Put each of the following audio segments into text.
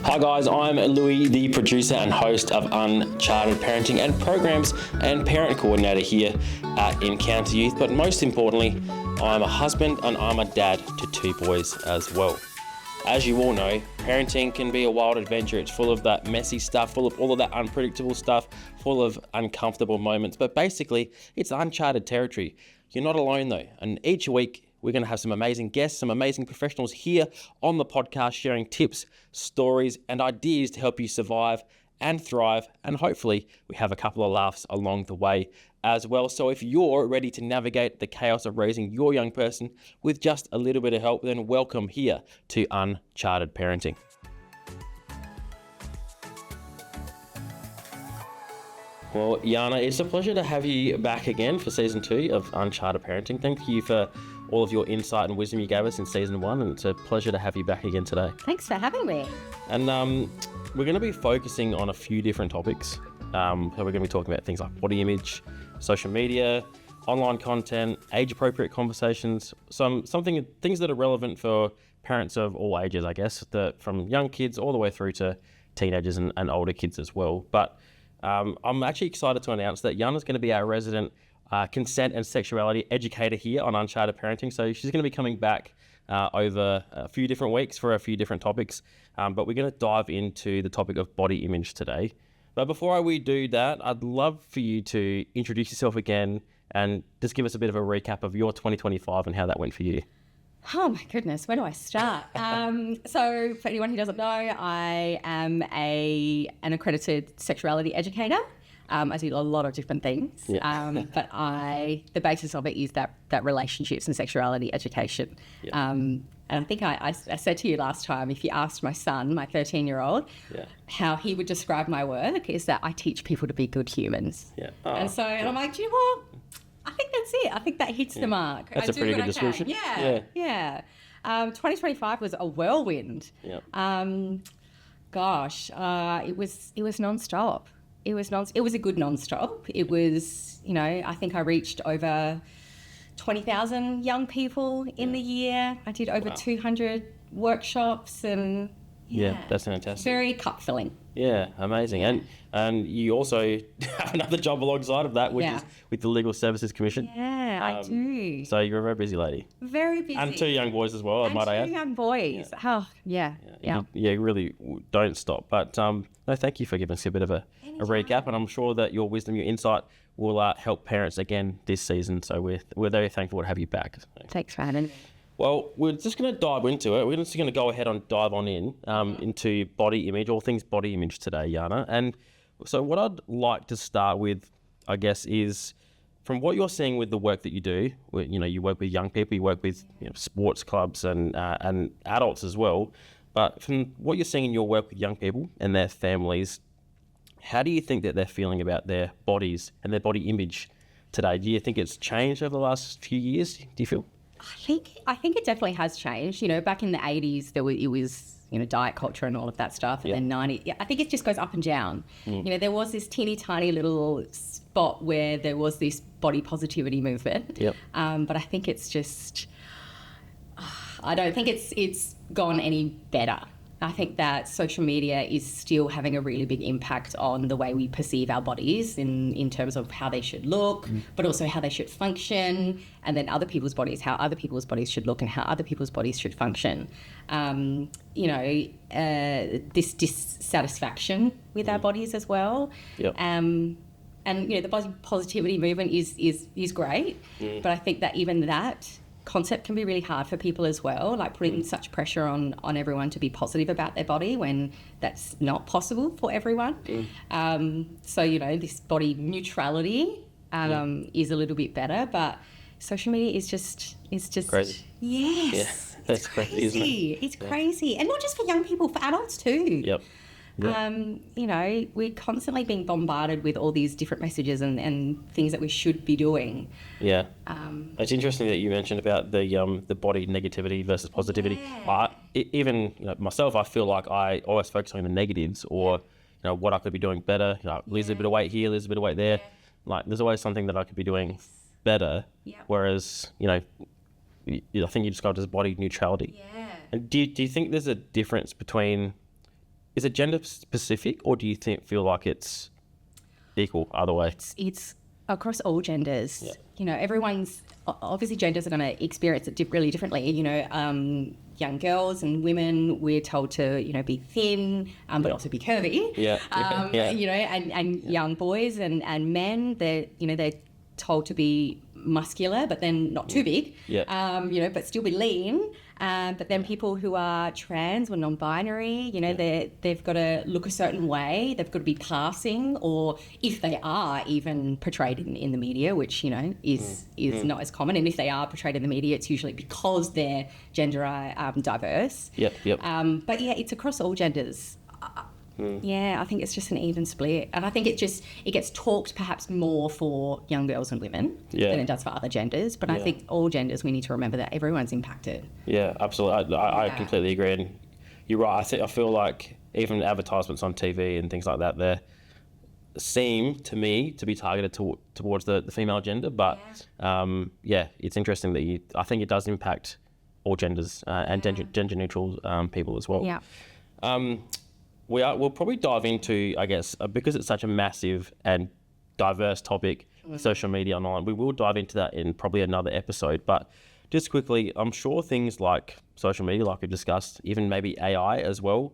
Hi guys, I'm Louis, the producer and host of Uncharted Parenting and Programs and Parent Coordinator here at Encounter Youth. But most importantly, I'm a husband and I'm a dad to two boys as well. As you all know, parenting can be a wild adventure. It's full of that messy stuff, full of all of that unpredictable stuff, full of uncomfortable moments. But basically, it's uncharted territory. You're not alone though. And each week, we're going to have some amazing guests, some amazing professionals here on the podcast sharing tips, stories, and ideas to help you survive and thrive. And hopefully we have a couple of laughs along the way as well. So if you're ready to navigate the chaos of raising your young person with just a little bit of help, then welcome here to Uncharted Parenting. Well, Jana, it's a pleasure to have you back again for season 2 of Uncharted Parenting. Thank you for all of your insight and wisdom you gave us in season 1, and it's a pleasure to have you back again today. Thanks for having me. And we're going to be focusing on a few different topics. So we're going to be talking about things like body image, social media, online content, age-appropriate conversations, things that are relevant for parents of all ages, I guess, from young kids all the way through to teenagers and older kids as well. But I'm actually excited to announce that Jana's going to be our resident consent and sexuality educator here on Uncharted Parenting. So she's going to be coming back over a few different weeks for a few different topics. But we're going to dive into the topic of body image today. But before we do that, I'd love for you to introduce yourself again and just give us a bit of a recap of your 2025 and how that went for you. Oh my goodness, where do I start? So for anyone who doesn't know, I am an accredited sexuality educator. I do a lot of different things, but the basis of it is that relationships and sexuality education. Yeah. And I think I said to you last time, if you asked my son, my 13-year-old, how he would describe my work, is that I teach people to be good humans. Yeah. Oh, and I'm like, do you know what? I think that's it. I think that hits the mark. That's a pretty good description. Yeah. 2025 was a whirlwind. Yeah. It was nonstop. It was a good non-stop. It was, I think I reached over 20,000 young people in the year. I did over 200 workshops and that's fantastic. Very cup filling. Yeah, amazing. And you also have another job alongside of that, which is with the Legal Services Commission. Yeah, I do. So you're a very busy lady. Very busy. And 2 young boys as well, I might add. 2 young boys. Yeah. Oh, yeah. You really don't stop. But no, thank you for giving us a bit of a recap. And I'm sure that your wisdom, your insight will help parents again this season. So we're very thankful to have you back. Thanks for having me. Well, we're just going to dive into it. We're just going to go ahead and dive on into body image, all things body image today, Jana. And so what I'd like to start with, I guess, is from what you're seeing with the work that you do. You work with young people, you work with sports clubs and adults as well. But from what you're seeing in your work with young people and their families, how do you think that they're feeling about their bodies and their body image today? Do you think it's changed over the last few years? Do you feel? I think it definitely has changed. Back in the 80s, it was diet culture and all of that stuff, and then 90s. I think it just goes up and down. There was this teeny tiny little spot where there was this body positivity movement. But I think it's just, I don't think it's gone any better. I think that social media is still having a really big impact on the way we perceive our bodies in terms of how they should look, but also how they should function, and then other people's bodies, how other people's bodies should look and how other people's bodies should function. This dissatisfaction with our bodies as well. And the body positivity movement is great, but I think that even that concept can be really hard for people as well, like putting such pressure on everyone to be positive about their body when that's not possible for everyone. So this body neutrality is a little bit better, but social media is just crazy. Yes, that's crazy, isn't it? It's crazy, and not just for young people, for adults too. We're constantly being bombarded with all these different messages and things that we should be doing. It's interesting that you mentioned about the body negativity versus positivity. Even myself, I feel like I always focus on the negatives, or what I could be doing better. Lose a bit of weight here, lose a bit of weight there. Like there's always something that I could be doing better. Whereas I think you described it as body neutrality. And do you think there's a difference between is it gender specific, or do you feel like it's equal either way? It's across all genders. Yeah. You know, everyone's obviously genders are going to experience it really differently. You know, young girls and women, we're told to, you know, be thin, but also be curvy. Yeah. You know, and young boys and men, they're told to be muscular, but then not too big. Yeah. You know, but still be lean. But then people who are trans or non-binary, you know, they've got to look a certain way. They've got to be passing, or if they are even portrayed in the media, which, you know, is not as common. And if they are portrayed in the media, it's usually because their gender are diverse. Yep. But yeah, it's across all genders. Yeah, I think it's just an even split. And I think it gets talked perhaps more for young girls and women than it does for other genders. But I think all genders, we need to remember that everyone's impacted. Yeah, absolutely. I completely agree. And you're right. I feel like even advertisements on TV and things like that, they seem to me to be targeted towards the female gender. But it's interesting that I think it does impact all genders and gender neutral people as well. Yeah. We'll probably dive into, I guess, because it's such a massive and diverse topic, social media online, we will dive into that in probably another episode. But just quickly, I'm sure things like social media, like we discussed, even maybe AI as well,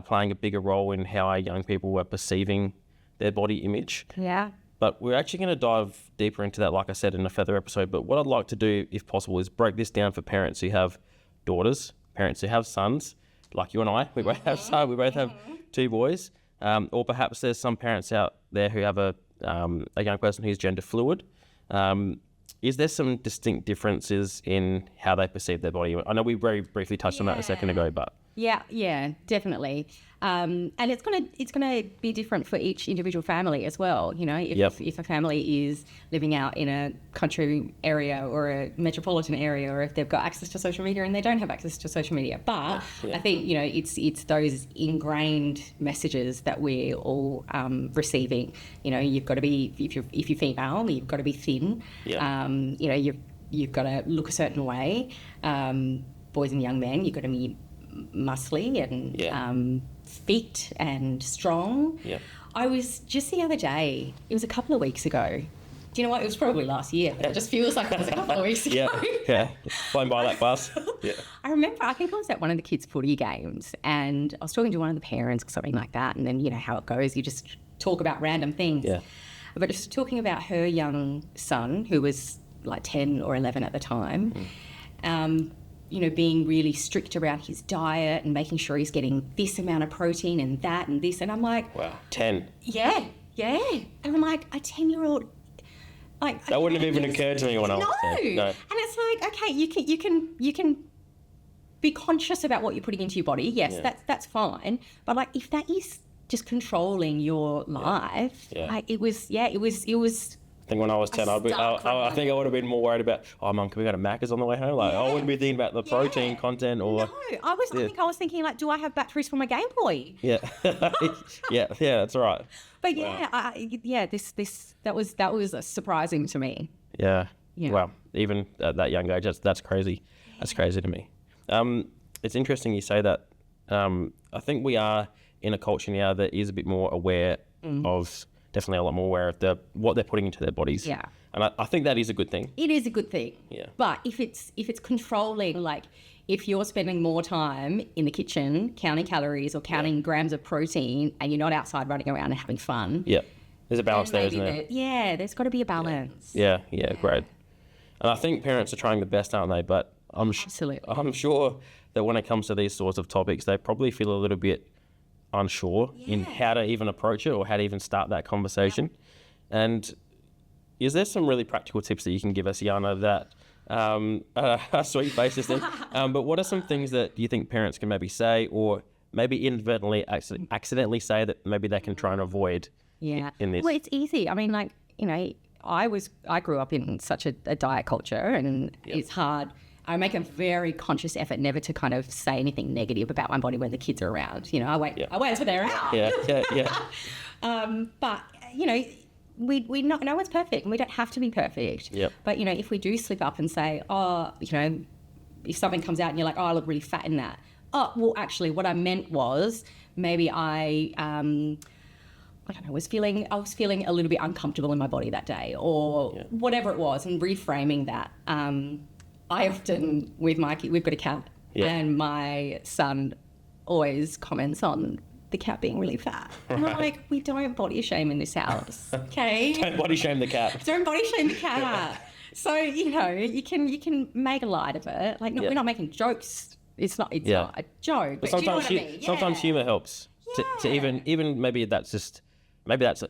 playing a bigger role in how our young people are perceiving their body image. Yeah. But we're actually going to dive deeper into that, like I said, in a further episode. But what I'd like to do, if possible, is break this down for parents who have daughters, parents who have sons, like you and I. We both have sons. We both have 2 boys. Or perhaps there's some parents out there who have a young person who's gender fluid. Is there some distinct differences in how they perceive their body? I know we very briefly touched on that a second ago, but... Yeah, definitely. And it's gonna be different for each individual family as well. You know, if a family is living out in a country area or a metropolitan area, or if they've got access to social media and they don't have access to social media. But I think, you know, it's those ingrained messages that we're all receiving. You know, you've got to be, if you're female, you've got to be thin. You know, you've got to look a certain way. Boys and young men, you've got to be muscly and fit and strong. I was just the other day, it was a couple of weeks ago. Do you know what? It was probably last year, but it just feels like it was a couple of weeks ago. Flying by that fast. I remember, I think I was at one of the kids' footy games and I was talking to one of the parents or something like that, and then, you know how it goes, you just talk about random things. But just talking about her young son, who was like 10 or 11 at the time, you know, being really strict around his diet and making sure he's getting this amount of protein and that and this. And I'm like... Wow, 10. Yeah. And I'm like, a 10-year-old... Like, that wouldn't have even occurred to me when I was 10. No. And it's like, okay, you can be conscious about what you're putting into your body. Yes, that's fine. But like, if that is just controlling your life, like it was... I think when I was 10, I think I would have been more worried about, Mum, can we go to Macca's on the way home? Like, I wouldn't be thinking about the protein content or... No, I was thinking, like, do I have batteries for my Game Boy? Yeah, that's right. But that was surprising to me. Yeah. Wow, even at that young age, that's crazy. That's crazy to me. It's interesting you say that. I think we are in a culture now that is a bit more aware of... Definitely a lot more aware of what they're putting into their bodies. Yeah. And I think that is a good thing. It is a good thing. Yeah. But if it's controlling, like if you're spending more time in the kitchen counting calories or counting grams of protein and you're not outside running around and having fun. Yeah. There's a balance there, isn't there? Yeah, there's got to be a balance. Yeah, great. And I think parents are trying the best, aren't they? But I'm sure that when it comes to these sorts of topics, they probably feel a little bit unsure in how to even approach it or how to even start that conversation. And is there some really practical tips that you can give us, Jana, that a sweet basis then, but what are some things that you think parents can maybe say or maybe inadvertently accidentally say that maybe they can try and avoid in this? Well, it's easy. I mean, like, you know, I grew up in such a diet culture and it's hard. I make a very conscious effort never to kind of say anything negative about my body when the kids are around. You know, I wait until they're out. But, you know, we no one's perfect and we don't have to be perfect. But, you know, if we do slip up and say, you know, if something comes out and you're like, I look really fat in that, Oh, well, actually, what I meant was maybe I don't know, I was feeling a little bit uncomfortable in my body that day, or whatever it was, and reframing that. I often, with my kid, we've got a cat, and my son always comments on the cat being really fat. And I'm like, we don't body shame in this house, okay? Don't body shame the cat. Don't body shame the cat. So, you know, you can make a light of it. Like, no, we're not making jokes. It's not a joke. But sometimes do you know what I mean? sometimes humour helps. To even maybe that's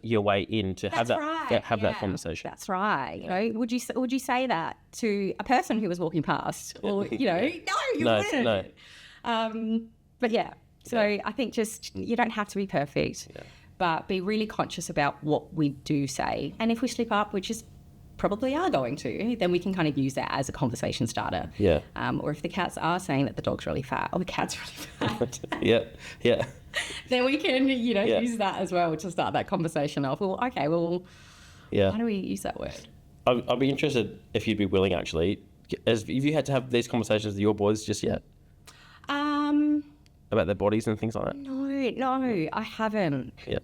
your way in to have that conversation. That's right. You know, would you say that to a person who was walking past, or no, you wouldn't. No. But yeah. So I think just you don't have to be perfect, but be really conscious about what we do say. And if we slip up, which is probably are going to, then we can kind of use that as a conversation starter. Yeah. Or if the cats are saying that the dog's really fat or the cat's really fat. Yeah. Then we can, use that as well to start that conversation off. Well, okay, how do we use that word? I'd be interested if you'd be willing, actually, if you had to have these conversations with your boys just yet. About their bodies and things like that? No, I haven't. Yeah.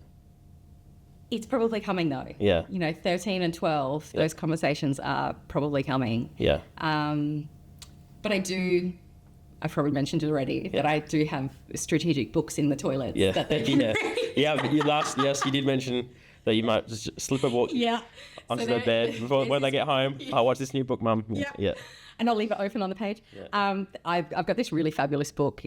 It's probably coming though. Yeah. 13 and 12, those conversations are probably coming. Yeah. But I've probably mentioned it already, that I do have strategic books in the toilets. Yeah. But you did mention that you might just slip a book onto their bed before when they get home. I'll watch this new book, Mum. Yeah. And I'll leave it open on the page. Yeah. I've got this really fabulous book.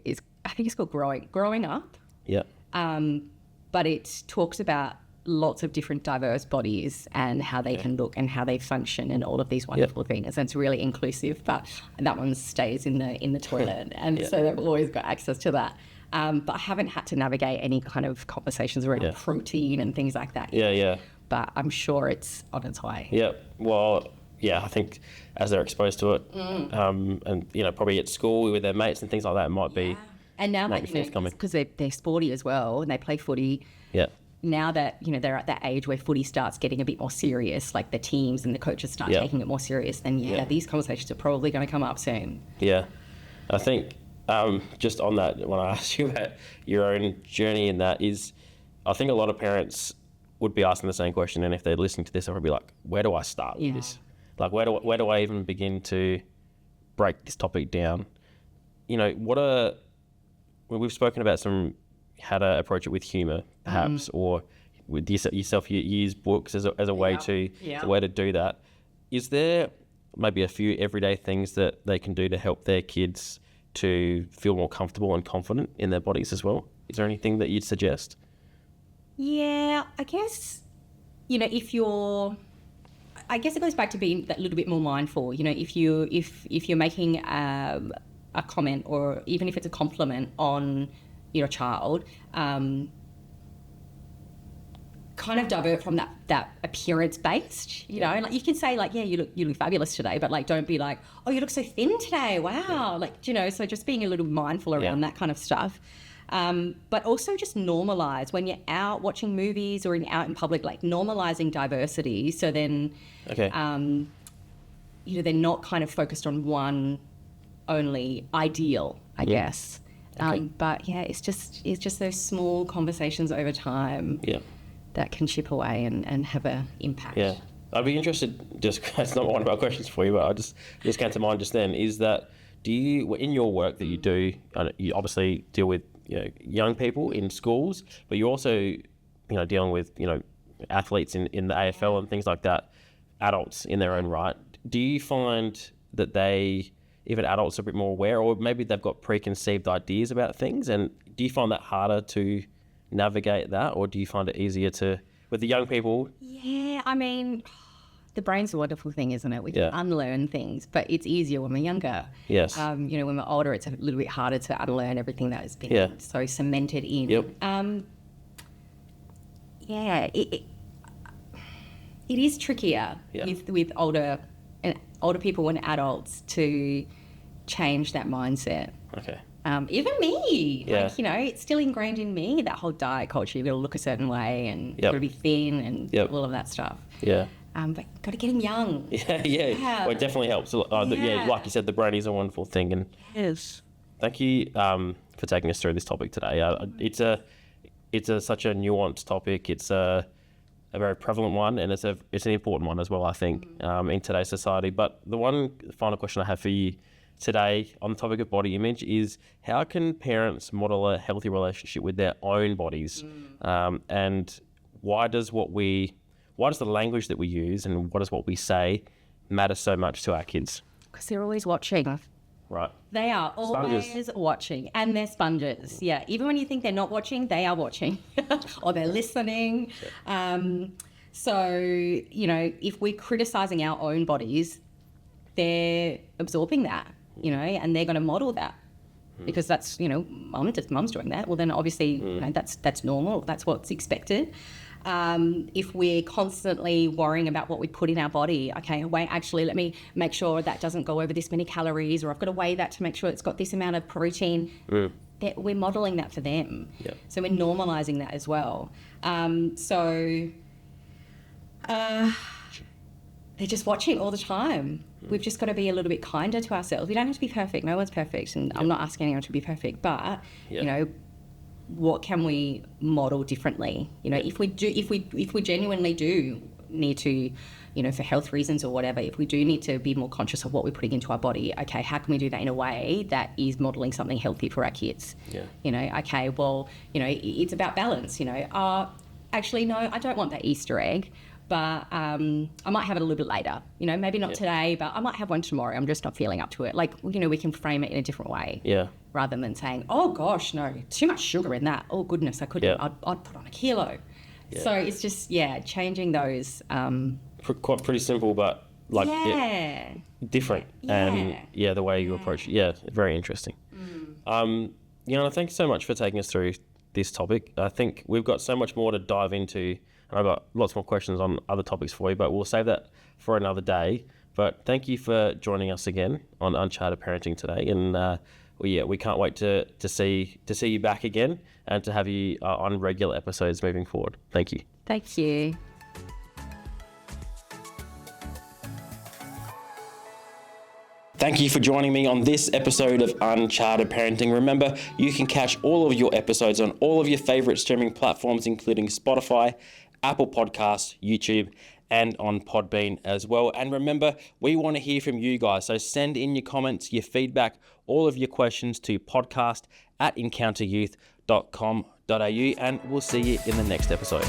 I think it's called Growing Up. Yeah. But it talks about lots of different diverse bodies and how they can look and how they function and all of these wonderful things. And it's really inclusive, but that one stays in the toilet. And so they've always got access to that. But I haven't had to navigate any kind of conversations around protein and things like that. Yeah. But I'm sure it's on its way. Yeah. Well, I think as they're exposed to it, and probably at school with their mates and things like that, it might be. And now that because they're sporty as well and they play footy. Yeah. Now that they're at that age where footy starts getting a bit more serious, like the teams and the coaches start taking it more serious, then these conversations are probably going to come up soon. Yeah, I think just on that, when I asked you about your own journey in that, I think a lot of parents would be asking the same question, and if they're listening to this, they'll be like, "Where do I start with this? Like, where do I even begin to break this topic down?" We've spoken about how to approach it with humour, perhaps, or with yourself, you use books as a way to do that. Is there maybe a few everyday things that they can do to help their kids to feel more comfortable and confident in their bodies as well? Is there anything that you'd suggest? Yeah, I guess, I guess it goes back to being that little bit more mindful. If you're making a comment, or even if it's a compliment on your child, kind of divert from that appearance based, like you can say like, you look fabulous today, but like don't be like, oh, you look so thin today, wow. So just being a little mindful around that kind of stuff. But also just normalize when you're out watching movies or out in public, like normalizing diversity. So then, they're not kind of focused on one only ideal, I guess. But it's just those small conversations over time that can chip away and have an impact. Yeah, I'd be interested. Just it's not one of our questions for you, but I just came to mind just then. Is that do you in your work that you do? You obviously deal with young people in schools, but you're also dealing with athletes in the AFL and things like that, adults in their own right. Do you find that even adults are a bit more aware, or maybe they've got preconceived ideas about things, and do you find that harder to navigate that, or do you find it easier with the young people? Yeah, I mean, the brain's a wonderful thing, isn't it? We can unlearn things, but it's easier when we're younger. Yes. When we're older, it's a little bit harder to unlearn everything that has been so cemented in. Yep. It is trickier with older people and adults to change that mindset. Okay. Even me, it's still ingrained in me, that whole diet culture. You've got to look a certain way and you've got to be thin and all of that stuff. Yeah. But got to get him young. Yeah. Well, it definitely helps. Like you said, the brain is a wonderful thing. And yes. Thank you for taking us through this topic today. It's such a nuanced topic. It's a very prevalent one, and it's an important one as well, I think, in today's society. But the one final question I have for you today on the topic of body image is, how can parents model a healthy relationship with their own bodies? And why does the language that we use and what does what we say matter so much to our kids? Because they're always watching. Right. They are always Sponges. watching, and they're sponges. Yeah, even when you think they're not watching, they are watching, or they're listening. So, if we're criticizing our own bodies, they're absorbing that, and they're going to model that because that's, mum's doing that. Well, then obviously, that's normal. That's what's expected. If we're constantly worrying about what we put in our body, okay, wait, actually, let me make sure that doesn't go over this many calories, or I've got to weigh that to make sure it's got this amount of protein. We're modelling that for them. Yep. So we're normalising that as well. They're just watching all the time. We've just got to be a little bit kinder to ourselves. We don't have to be perfect. No one's perfect, and I'm not asking anyone to be perfect, but, what can we model differently? If we genuinely do need to, for health reasons or whatever, if we do need to be more conscious of what we're putting into our body, okay, how can we do that in a way that is modeling something healthy for our kids? Okay, well, it's about balance. Actually, no, I don't want that Easter egg, but I might have it a little bit later. Maybe not today, but I might have one tomorrow. I'm just not feeling up to it. Like, we can frame it in a different way. Yeah. Rather than saying, oh gosh, no, too much sugar in that. Oh goodness, I couldn't. I'd put on a kilo. Yeah. So it's just changing those. Quite pretty simple, but different. And the way you approach it. Yeah, very interesting. Thanks so much for taking us through this topic. I think we've got so much more to dive into. I've got lots more questions on other topics for you, but we'll save that for another day. But thank you for joining us again on Uncharted Parenting today, and we can't wait to see you back again and to have you on regular episodes moving forward. Thank you. Thank you. Thank you for joining me on this episode of Uncharted Parenting. Remember, you can catch all of your episodes on all of your favorite streaming platforms, including Spotify, Apple Podcasts, YouTube, and on Podbean as well. And remember, we want to hear from you guys. So send in your comments, your feedback, all of your questions to podcast@encounteryouth.com.au, and we'll see you in the next episode.